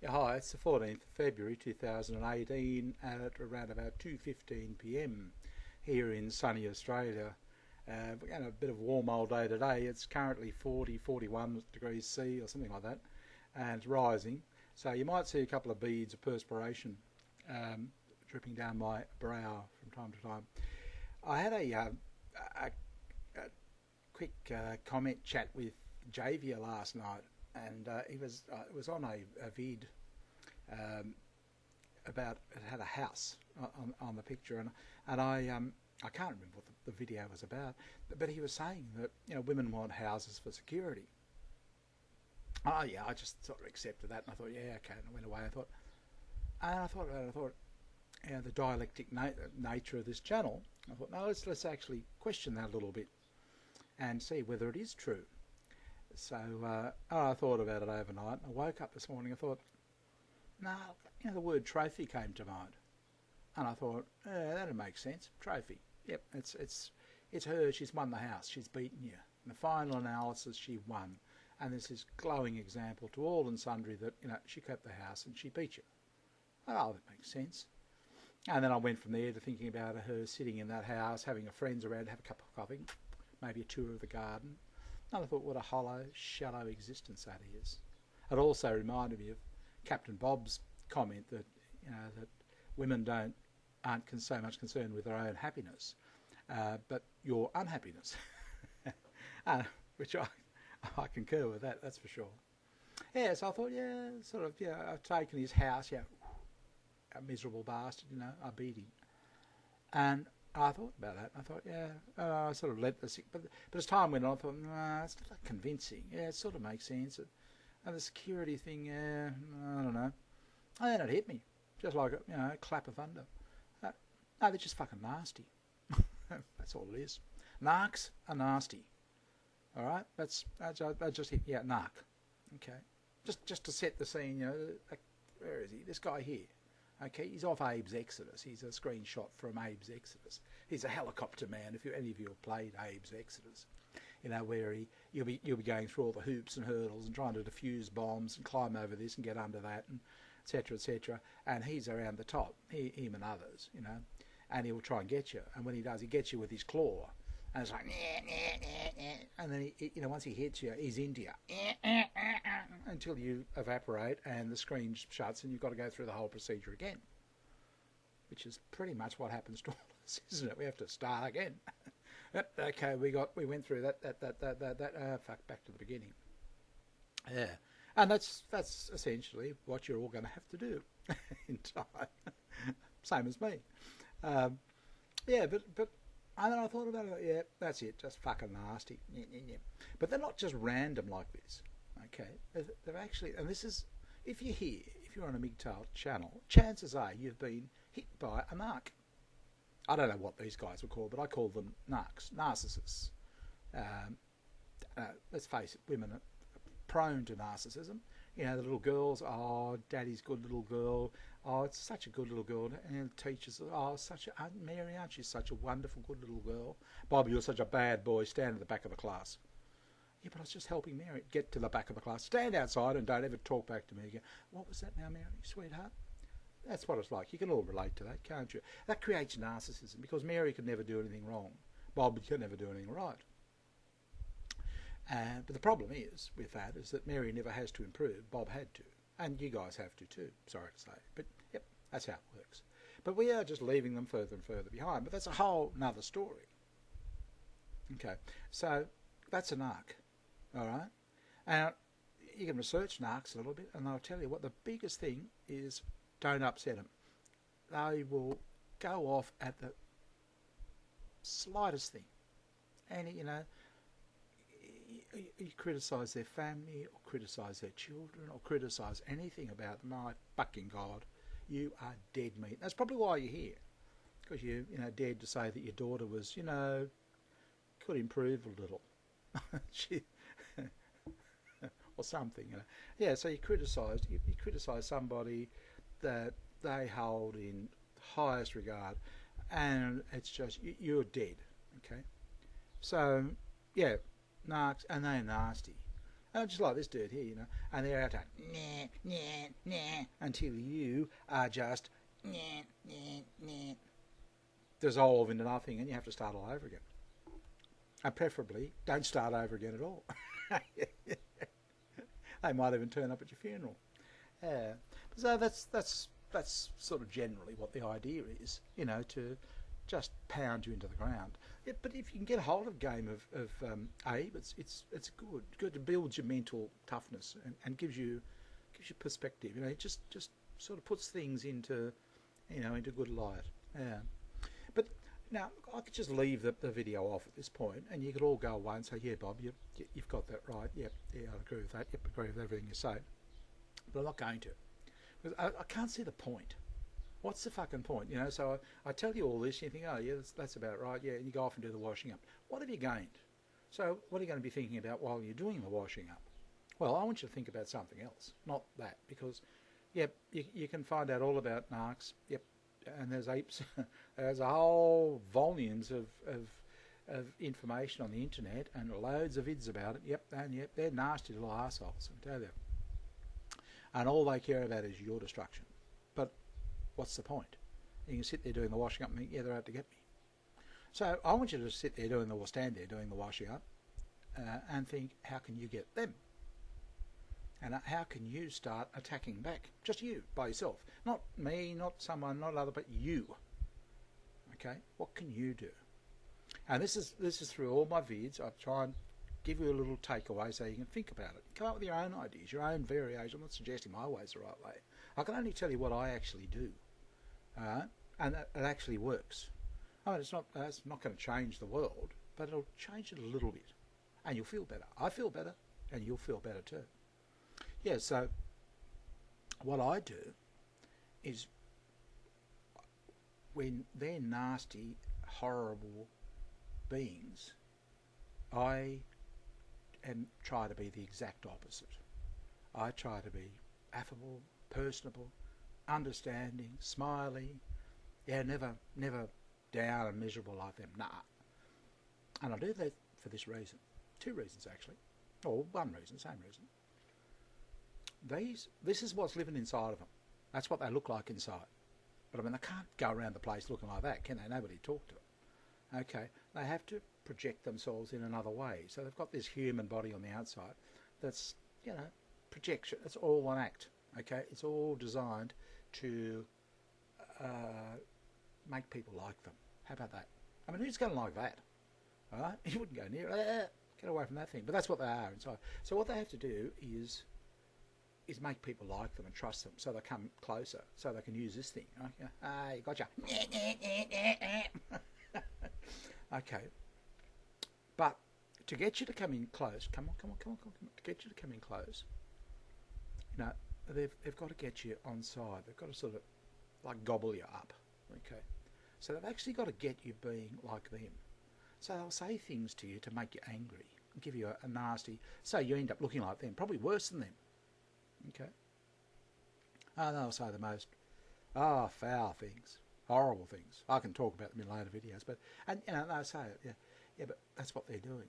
Yeah, hi, it's the 14th of February 2018 at around about 2:15 p.m. here in sunny Australia. We're getting a bit of a warm old day today. It's currently 40, 41 degrees C or something like that, and it's rising. So you might see a couple of beads of perspiration um, dripping down my brow from time to time. I had a quick comment chat with Javier last night, and it was on a vid um, about it had a house on the picture, and I can't remember what the video was about, but he was saying that women want houses for security. Oh yeah, I just sort of accepted that, and I thought yeah okay, and I went away. I thought the dialectic nature of this channel. I thought no, let's actually question that a little bit and see whether it is true. So I thought about it overnight. I woke up this morning. I thought, no, the word trophy came to mind, and I thought, that'd make sense. Trophy. Yep, it's her. She's won the house. She's beaten you. In the final analysis, she won, and this is glowing example to all and sundry that she kept the house and she beat you. Oh, that makes sense. And then I went from there to thinking about her sitting in that house, having her friends around, have a cup of coffee, maybe a tour of the garden. And I thought, what a hollow, shallow existence that is. It also reminded me of Captain Bob's comment that that women aren't so much concerned with their own happiness, but your unhappiness, which I concur with that. That's for sure. Yeah, so I thought, I've taken his house, a miserable bastard, I beat him, and I thought about that. I thought, I sort of let this, but as time went on, I thought, nah, it's not convincing. Yeah, it sort of makes sense. And the security thing, I don't know. And then it hit me, just like a clap of thunder. No, they're just fucking nasty. That's all it is. Narcs are nasty. All right, that's just hit. Yeah, narc. Okay, just to set the scene. Where is he? This guy here. Okay, he's off Abe's Exodus. He's a screenshot from Abe's Exodus. He's a helicopter man. If any of you have played Abe's Exodus, where you'll be going through all the hoops and hurdles and trying to defuse bombs and climb over this and get under that and etc. etc. And he's around the top, him and others, and he'll try and get you. And when he does, he gets you with his claw, and it's like, and then once he hits you, he's into you until you evaporate and the screen shuts and you've got to go through the whole procedure again, which is pretty much what happens to all of us, isn't it? We have to start again. Okay, we went through that. Fuck, back to the beginning. Yeah, and that's essentially what you're all going to have to do in time. Same as me. But and then I thought about it. Yeah, that's it. Just fucking nasty. But they're not just random like this. Okay, they're actually, and this is, if you're on a mgtow channel, chances are you've been hit by a narc. I don't know what these guys were called, but I call them narcs, narcissists. Let's face it, women are prone to narcissism. The little girls, oh, daddy's good little girl, oh, it's such a good little girl, and teachers, oh, Mary, aren't you such a wonderful good little girl? Bob, you're such a bad boy, stand at the back of the class. Yeah, but I was just helping Mary get to the back of the class. Stand outside and don't ever talk back to me again. What was that now, Mary, sweetheart? That's what it's like. You can all relate to that, can't you? That creates narcissism because Mary could never do anything wrong. Bob could never do anything right. But the problem is with that is that Mary never has to improve. Bob had to. And you guys have to too, sorry to say. But, yep, that's how it works. But we are just leaving them further and further behind. But that's a whole nother story. Okay, so that's a narc. All right, and you can research narcs a little bit, and they'll tell you what the biggest thing is. Don't upset them. They will go off at the slightest thing, and you criticise their family, or criticise their children, or criticise anything about them. My fucking God, you are dead meat. That's probably why you're here, because you dared to say that your daughter was could improve a little. She. Or something, Yeah, so you criticise somebody that they hold in highest regard, and it's just you're dead. Okay, so yeah, narcs, and they're nasty, Just like this dude here, and they're out to nah, nah, nah, until you are just nah, nah, nah, dissolve into nothing, and you have to start all over again. And preferably, don't start over again at all. They might even turn up at your funeral. Yeah. So that's sort of generally what the idea is, to just pound you into the ground. Yeah, but if you can get a hold of a game of Abe, it's good. It builds your mental toughness and gives you perspective. It just sort of puts things into good light. Yeah. But now I could just leave the video off at this point, and you could all go away and say, "Yeah, Bob, you've got that right. Yep, yeah, I agree with that. Yep, I agree with everything you say." But I'm not going to, because I can't see the point. What's the fucking point? So I tell you all this, and you think, oh yeah, that's about right, yeah, and you go off and do the washing up. What have you gained? So what are you going to be thinking about while you're doing the washing up? Well, I want you to think about something else, not that, because, yep, you can find out all about narcs, yep, and there's apes, there's a whole volumes of information on the internet and loads of vids about it, yep, and yep, they're nasty little arseholes, I tell you. And all they care about is your destruction. But what's the point? You can sit there doing the washing up and think, yeah, they're out to get me. So I want you to stand there doing the washing up and think, how can you get them? And how can you start attacking back? Just you, by yourself. Not me, not someone, not other, but you. Okay? What can you do? And this is through all my vids. I try and give you a little takeaway so you can think about it. Come up with your own ideas, your own variation. I'm not suggesting my way's the right way. I can only tell you what I actually do. And it actually works. I mean, it's not going to change the world, but it'll change it a little bit. And you'll feel better. I feel better, and you'll feel better too. Yeah, so what I do is, when they're nasty, horrible beings, I try to be the exact opposite. I try to be affable, personable, understanding, smiley. Yeah, never down and miserable like them. Nah. And I do that for this reason. Two reasons, actually. Or one reason, same reason. This is what's living inside of them. That's what they look like inside. But I mean, they can't go around the place looking like that, can they? Nobody talk to them. Okay, they have to project themselves in another way. So they've got this human body on the outside that's, projection. It's all an act. Okay, it's all designed to make people like them. How about that? I mean, who's going to like that? All right? You wouldn't go near it. Get away from that thing. But that's what they are inside. So what they have to do is make people like them and trust them, so they come closer, so they can use this thing. You gotcha. Okay. But to get you to come in close, come on. To get you to come in close, they've got to get you on side. They've got to sort of like gobble you up. Okay. So they've actually got to get you being like them. So they'll say things to you to make you angry, give you a nasty, so you end up looking like them, probably worse than them. Okay. And they'll say the most foul things, horrible things. I can talk about them in later videos, but they'll say it. Yeah, but that's what they're doing.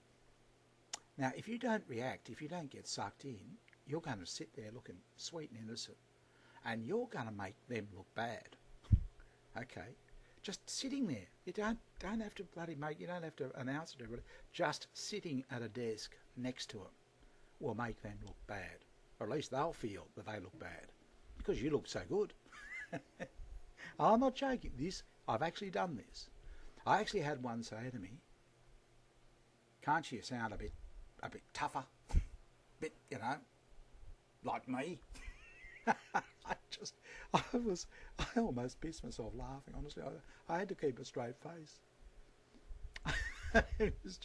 Now, if you don't react, if you don't get sucked in, you're going to sit there looking sweet and innocent, and you're going to make them look bad. Okay. Just sitting there. You don't have to you don't have to announce it to everybody. Just sitting at a desk next to them will make them look bad. Or at least they'll feel that they look bad. Because you look so good. I'm not joking. I've actually done this. I actually had one say to me, "Can't you sound a bit tougher? Bit, like me?" I almost pissed myself laughing, honestly. I had to keep a straight face. It was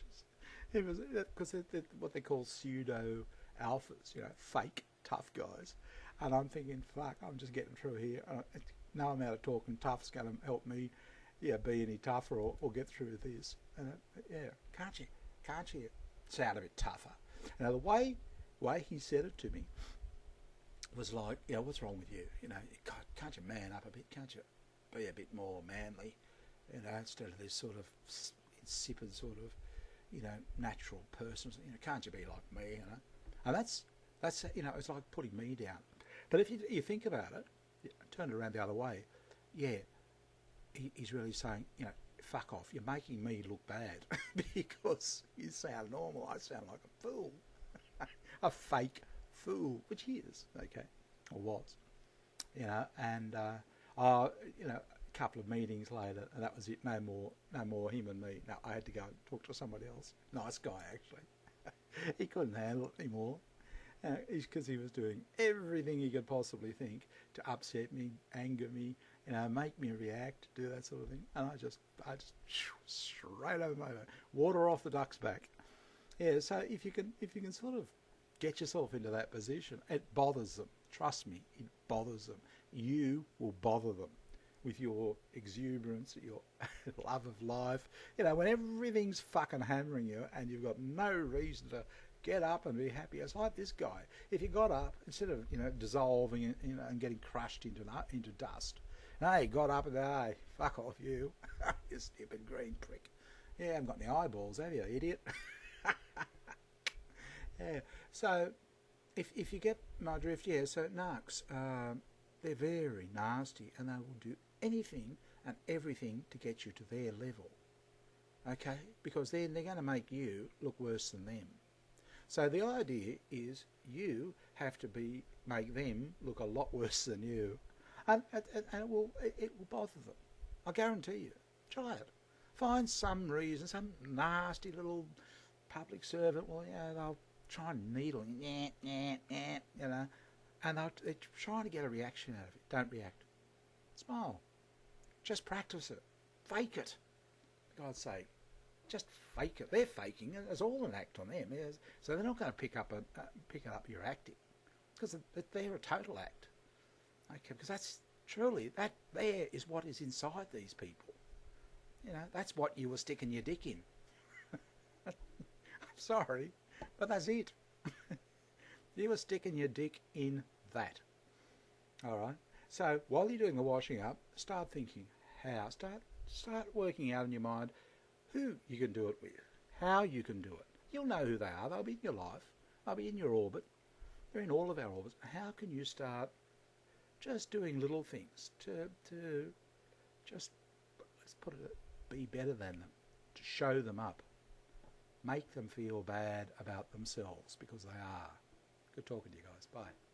because they're what they call pseudo alphas, fake tough guys. And I'm thinking, fuck, I'm just getting through here. No amount of talking tough's going to help me, be any tougher or get through this. And can't you sound a bit tougher? Now the way he said it to me was like, what's wrong with you? Can't you man up a bit? Can't you be a bit more manly? Instead of this sort of insipid sort of, natural person. Can't you be like me? And that's it's like putting me down. But if you think about it, turn it around the other way, yeah, he's really saying, fuck off, you're making me look bad because you sound normal, I sound like a fool. A fake fool, which he is, okay, or was, and a couple of meetings later, and that was it. No more him and me. No, I had to go and talk to somebody else. Nice guy, actually. He couldn't handle it anymore, because he was doing everything he could possibly think to upset me, anger me, make me react, do that sort of thing. And I just straight over my water off the duck's back. Yeah. So if you can sort of get yourself into that position, it bothers them. Trust me, it bothers them. You will bother them with your exuberance, your love of life. When everything's fucking hammering you and you've got no reason to get up and be happy. It's like this guy. If he got up, instead of dissolving and getting crushed into dust, no, he got up and hey, fuck off you, you stupid green prick. Yeah, I haven't got any eyeballs, have you, idiot? Yeah. So if you get my drift, yeah. So narcs, they're very nasty, and they will do anything and everything to get you to their level. Okay, because then they're going to make you look worse than them. So the idea is you have to make them look a lot worse than you, and it will bother them. I guarantee you. Try it. Find some reason, some nasty little public servant. Well, they'll try and needle, and they're trying to get a reaction out of it. Don't react. Smile. Just practice it. Fake it. For God's sake. Just fake it. They're faking it. It's all an act on them. So they're not going to pick up your acting, because they're a total act. Okay, because that there is what is inside these people. That's what you were sticking your dick in. I'm sorry, but that's it. You were sticking your dick in that. All right. So while you're doing the washing up, start thinking how. Start working out in your mind who you can do it with, how you can do it. You'll know who they are. They'll be in your life. They'll be in your orbit. They're in all of our orbits. How can you start just doing little things to just, let's put it, be better than them, to show them up, make them feel bad about themselves, because they are. Good talking to you guys. Bye.